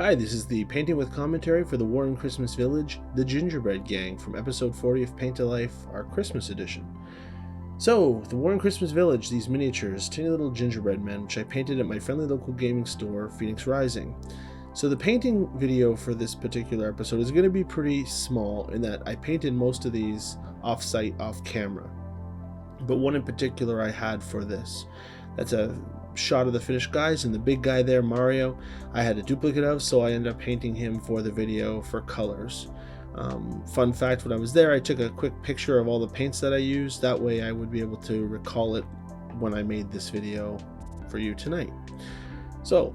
Hi, this is the Painting with Commentary for the War in Christmas Village, the Gingerbread Gang, from episode 40 of Paint to Life, our Christmas edition. So, the War in Christmas Village, these miniatures, tiny little gingerbread men, which I painted at my friendly local gaming store, Phoenix Rising. So the painting video for this particular episode is going to be pretty small in that I painted most of these off-site, off-camera. But one in particular I had for this. That's a shot of the finished guys, and the big guy there, Mario, I had a duplicate of, so I ended up painting him for the video for colors. Fun fact, when I was there, I took a quick picture of all the paints that I used. That way I would be able to recall it when I made this video for you tonight. So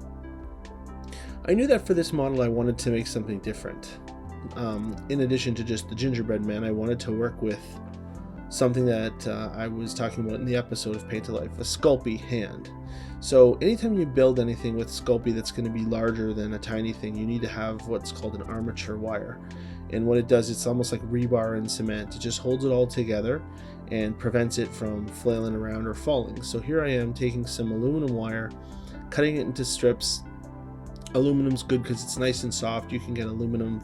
I knew that for this model I wanted to make something different. In addition to just the gingerbread man, I wanted to work with something that I was talking about in the episode of Paint to Life, a SCULPEY hand. So anytime you build anything with SCULPEY that's going to be larger than a tiny thing, you need to have what's called an armature wire. And what it does, it's almost like rebar and cement. It just holds it all together and prevents it from flailing around or falling. So here I am taking some aluminum wire, cutting it into strips. Aluminum's good because it's nice and soft. You can get aluminum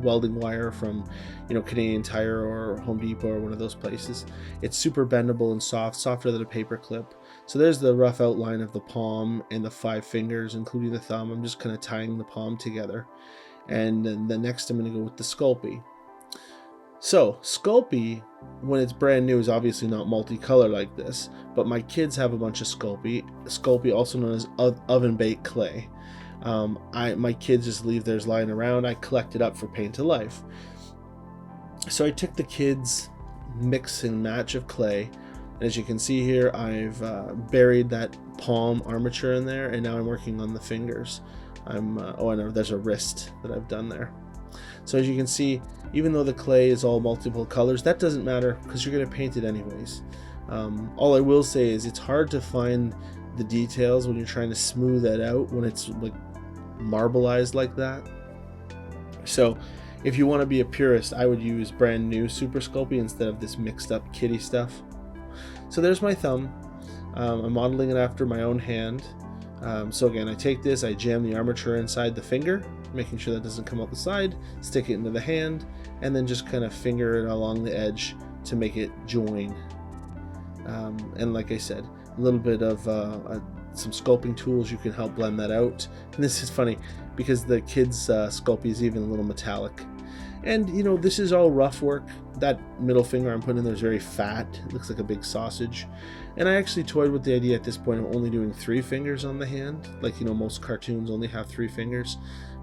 welding wire from, Canadian Tire or Home Depot or one of those places. It's super bendable and soft, softer than a paper clip. So there's the rough outline of the palm and the 5 fingers, including the thumb. I'm just kind of tying the palm together. And then the next I'm going to go with the SCULPEY. So SCULPEY, when it's brand new, is obviously not multicolor like this, but my kids have a bunch of SCULPEY. SCULPEY, also known as oven baked clay. My kids just leave theirs lying around. I collect it up for Paint to Life. So I took the kids' mix and match of clay, and as you can see here, I've buried that palm armature in there, and now I'm working on the fingers. I know there's a wrist that I've done there. So as you can see, even though the clay is all multiple colors, that doesn't matter because you're going to paint it anyways. All I will say is it's hard to find the details when you're trying to smooth that out when it's like marbleized like that. So if you want to be a purist, I would use brand new Super SCULPEY instead of this mixed up kitty stuff. So there's my thumb. I'm modeling it after my own hand. So again, I take this, I jam the armature inside the finger, making sure that doesn't come out the side, stick it into the hand, and then just kind of finger it along the edge to make it join. And like I said, a little bit of some sculpting tools, you can help blend that out. And this is funny because the kids' SCULPEY is even a little metallic. And this is all rough work. That middle finger I'm putting in there is very fat. It looks like a big sausage. And I actually toyed with the idea at this point of only doing 3 fingers on the hand. Like, most cartoons only have 3 fingers.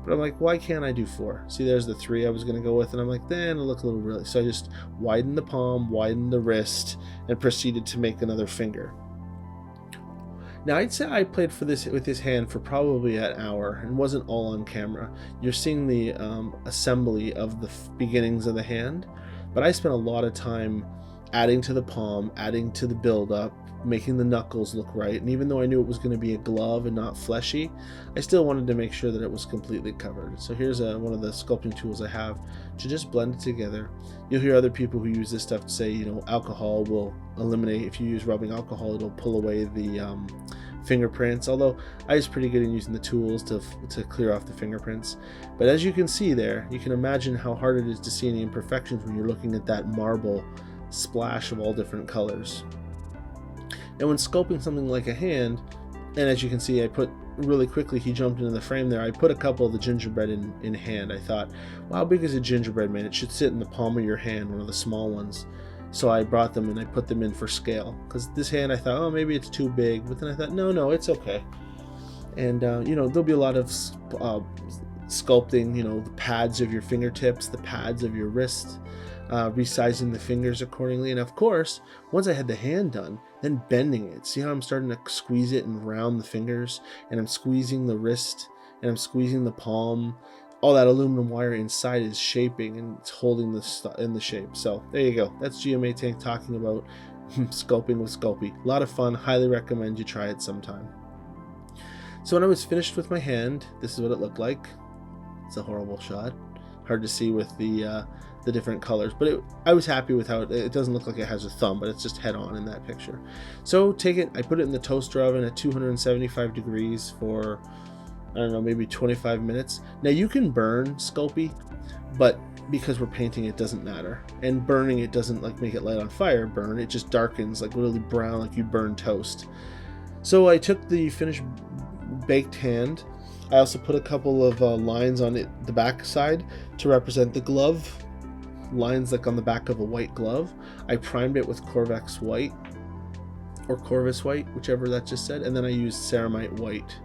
But I'm like, why can't I do 4? See, there's the 3 I was going to go with. And I'm like, then it'll look a little really. So I just widened the palm, widened the wrist, and proceeded to make another finger. Now, I'd say I played with this hand for probably an hour and wasn't all on camera. You're seeing the assembly of the beginnings of the hand, but I spent a lot of time adding to the palm, adding to the build-up, making the knuckles look right. And even though I knew it was going to be a glove and not fleshy, I still wanted to make sure that it was completely covered. So here's one of the sculpting tools I have to just blend it together. You'll hear other people who use this stuff say, alcohol will eliminate, if you use rubbing alcohol, it'll pull away the fingerprints, although I was pretty good in using the tools to clear off the fingerprints. But as you can see there, you can imagine how hard it is to see any imperfections when you're looking at that marble splash of all different colors. And when sculpting something like a hand, and as you can see, I put really quickly, he jumped into the frame there, I put a couple of the gingerbread in hand. I thought, well, how big is a gingerbread man? It should sit in the palm of your hand, one of the small ones. So I brought them and I put them in for scale. Because this hand, I thought, oh, maybe it's too big. But then I thought, no, it's okay. And, there'll be a lot of sculpting, the pads of your fingertips, the pads of your wrist, resizing the fingers accordingly. And of course, once I had the hand done, then bending it. See how I'm starting to squeeze it and round the fingers, and I'm squeezing the wrist, and I'm squeezing the palm. All that aluminum wire inside is shaping and it's holding this in the shape. So there you go. That's GMA Tank talking about sculpting with SCULPEY. A lot of fun. Highly recommend you try it sometime. So when I was finished with my hand, this is what it looked like. It's a horrible shot. Hard to see with the different colors, but I was happy with how it doesn't look like it has a thumb, but it's just head on in that picture. So take it, I put it in the toaster oven at 275 degrees for I don't know, maybe 25 minutes. Now you can burn SCULPEY, but because we're painting, it doesn't matter. And burning it doesn't like make it light on fire burn, it just darkens like really brown, like you burn toast. So I took the finished baked hand. I also put a couple of lines on it, the back side, to represent the glove lines, like on the back of a white glove. I primed it with CORAX white or Corvus white, whichever that just said, and then I used ceramite white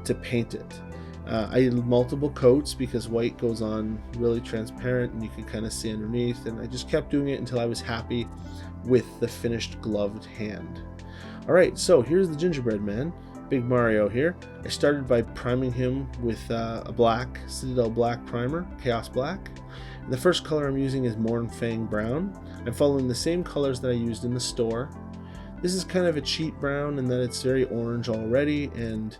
to paint it. I did multiple coats because white goes on really transparent and you can kind of see underneath, and I just kept doing it until I was happy with the finished gloved hand. Alright, so here's the gingerbread man, Big Mario here. I started by priming him with a black, CITADEL black primer, Chaos Black. And the first color I'm using is MOURNFANG brown. I'm following the same colors that I used in the store. This is kind of a cheap brown in that it's very orange already, and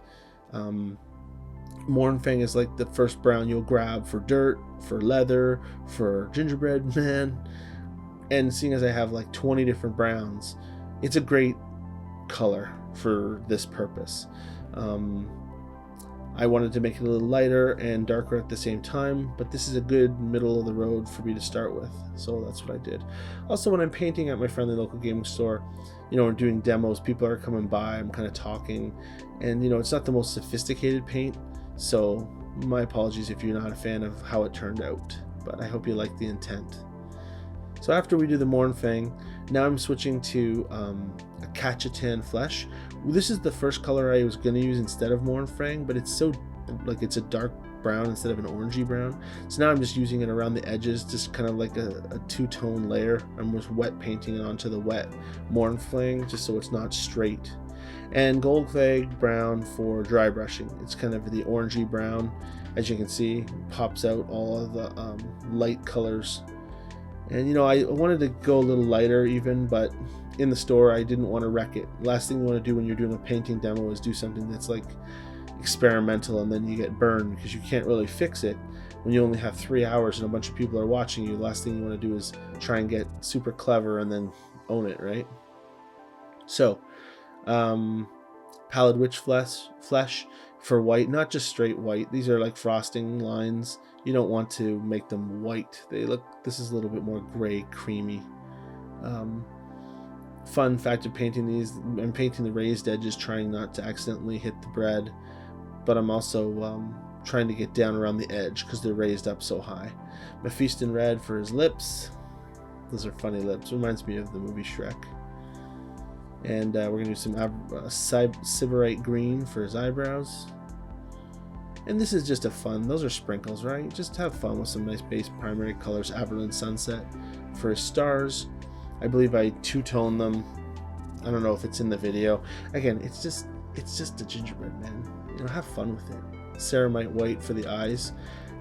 MOURNFANG is like the first brown you'll grab for dirt, for leather, for gingerbread man. And seeing as I have like 20 different browns, it's a great color for this purpose. I wanted to make it a little lighter and darker at the same time, but this is a good middle of the road for me to start with, so that's what I did. Also, when I'm painting at my friendly local gaming store, you know, we're doing demos, people are coming by, I'm kind of talking, and you know, it's not the most sophisticated paint, so my apologies if you're not a fan of how it turned out, but I hope you like the intent. So after we do the MOURNFANG, now I'm switching to a CATACHAN flesh. This is the first color I was going to use instead of MOURNFANG, but it's so like it's a dark brown instead of an orangey brown. So now I'm just using it around the edges, just kind of like a two-tone layer. I'm just wet painting it onto the wet MOURNFANG just so it's not straight. And GOLGFAG brown for dry brushing. It's kind of the orangey brown, as you can see, pops out all of the light colors. And you know, I wanted to go a little lighter even, but in the store I didn't want to wreck it. Last thing you want to do when you're doing a painting demo is do something that's like experimental and then you get burned, because you can't really fix it when you only have 3 hours and a bunch of people are watching you. Last thing you want to do is try and get super clever and then own it, right? So PALLID witch flesh for white, not just straight white. These are like frosting lines. You don't want to make them white. They look, this is a little bit more gray, creamy. Fun fact of painting these, I'm painting the raised edges, trying not to accidentally hit the bread, but I'm also trying to get down around the edge because they're raised up so high. MEPHISTON red for his lips. Those are funny lips. Reminds me of the movie Shrek. And we're going to do some SYBARITE green for his eyebrows. And this is just a fun, those are sprinkles, right? Just have fun with some nice base primary colors. AVERLAND sunset for his stars. I believe I two-toned them. I don't know if it's in the video. Again, it's just a gingerbread man. You know, have fun with it. CERAMITE white for the eyes.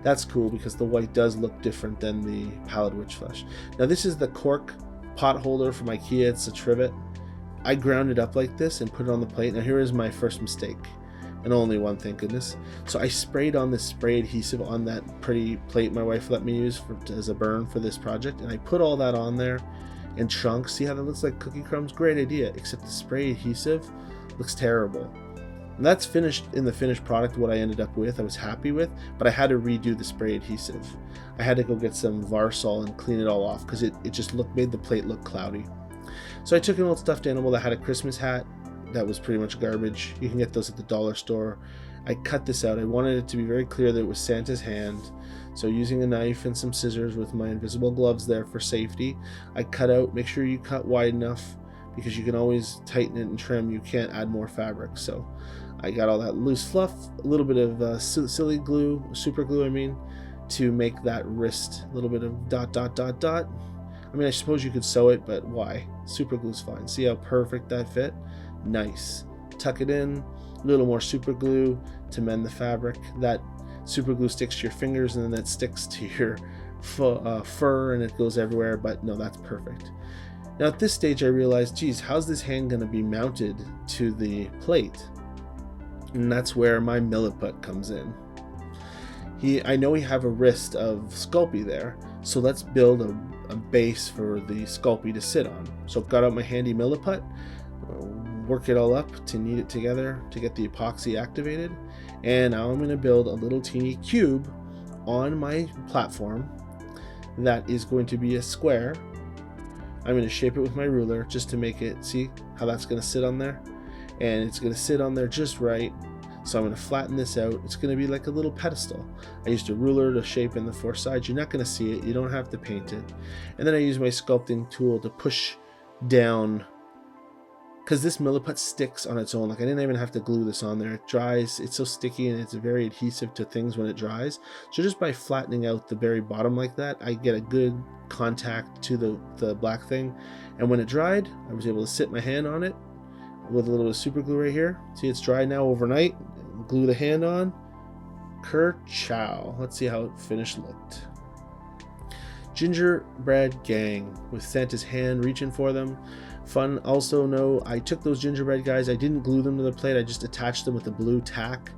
That's cool because the white does look different than the PALLID witch flesh. Now this is the CORK pot holder from IKEA. It's a trivet. I ground it up like this and put it on the plate. Now here is my first mistake. And only one, thank goodness. So I sprayed on this spray adhesive on that pretty plate my wife let me use as a burn for this project, and I put all that on there in chunks. See how that looks like cookie crumbs? Great idea, except the spray adhesive looks terrible. And that's finished in the finished product. What I ended up with, I was happy with, but I had to redo the spray adhesive. I had to go get some Varsol and clean it all off because it just made the plate look cloudy. So I took an old stuffed animal that had a Christmas hat. That was pretty much garbage. You can get those at the dollar store. I cut this out. I wanted it to be very clear that it was Santa's hand. So using a knife and some scissors with my invisible gloves there for safety, I cut out, make sure you cut wide enough because you can always tighten it and trim. You can't add more fabric. So I got all that loose fluff, a little bit of silly glue, super glue I mean, to make that wrist, a little bit of dot, dot, dot, dot. I mean, I suppose you could sew it, but why? Super glue's fine. See how perfect that fit? Nice. Tuck it in, a little more super glue to mend the fabric. That super glue sticks to your fingers and then that sticks to your fur and it goes everywhere, but no, that's perfect. Now at this stage I realized, geez, how's this hand going to be mounted to the plate? And that's where my Milliput comes in. I know we have a wrist of SCULPEY there, so let's build a base for the SCULPEY to sit on. So got out my handy Milliput, work it all up to knead it together to get the epoxy activated, And now I'm going to build a little teeny cube on my platform that is going to be a square. I'm going to shape it with my ruler just to make it, see how that's going to sit on there? And it's going to sit on there just right. So I'm going to flatten this out. It's going to be like a little pedestal. I used a ruler to shape in the four sides. You're not going to see it. You don't have to paint it. And then I use my sculpting tool to push down, because this Milliput sticks on its own. Like, I didn't even have to glue this on there. It dries. It's so sticky and it's very adhesive to things when it dries. So just by flattening out the very bottom like that, I get a good contact to the black thing. And when it dried, I was able to sit my hand on it with a little bit of super glue right here. See, it's dry now overnight. Glue the hand on. Ker-chow. Let's see how it finished looked. Gingerbread Gang with Santa's hand reaching for them. Fun. Also know I took those gingerbread guys. I didn't glue them to the plate. I just attached them with the blue tack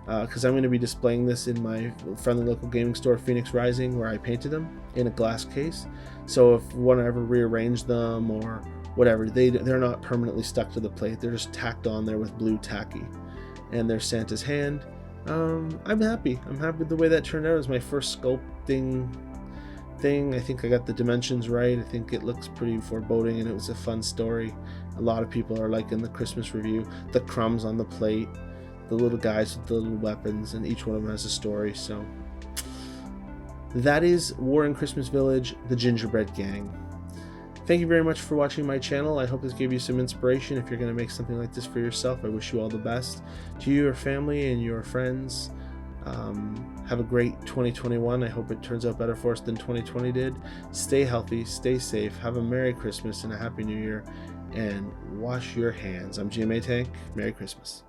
because I'm going to be displaying this in my friendly local gaming store, Phoenix Rising, where I painted them in a glass case. So if one ever rearrange them or whatever, they're not permanently stuck to the plate. They're just tacked on there with blue tacky. And there's Santa's hand. I'm happy. I'm happy with the way that turned out. It was my first sculpting thing. I think I got the dimensions right. I think it looks pretty foreboding, and it was a fun story. A lot of people are liking the Christmas review. The crumbs on the plate, the little guys with the little weapons, and each one of them has a story. So that is War in Christmas Village, the Gingerbread Gang. Thank you very much for watching my channel. I hope this gave you some inspiration. If you're going to make something like this for yourself, I wish you all the best. To you, your family, and your friends, have a great 2021. I hope it turns out better for us than 2020 did. Stay healthy, stay safe, have a Merry Christmas and a Happy New Year, and wash your hands. I'm GMA Tank. Merry Christmas.